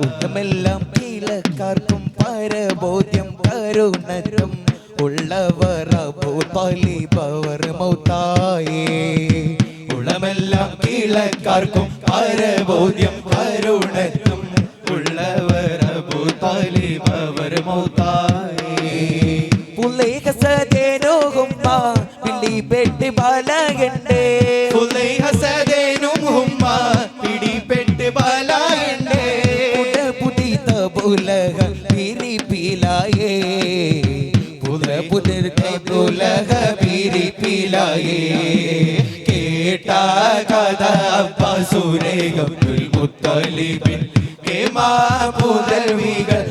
ഉള്ളമെല്ലാം കീഴക്കാർക്കും പരബോധ്യം കരുണറ്റും ഉള്ളവർ അബൂ താലിബ് അവർ മൗത്തായേ. ഉള്ളമെല്ലാം കീഴക്കാർക്കും പരബോധ്യം കരുണറ്റും ഉള്ളവർ അബൂ താലിബ് അവർ മൗത്തായേ. പുള്ളി ഹസദേനും പിടിപെട്ട് ബാലകണ്ടേ. പുള്ളി ഹസദേനും പിടിപെട്ട് ബാലകണ്ടേ. പുതിത പുലക പിരിപ്പിലായേ. പുതിർത്ത പുലക പിരിപ്പിലായേ. കേട്ട കഥ അബ്ബാസുരേ അബ്ദുൽ മുത്തലിബിൻ കേമാ പുലർവികൾ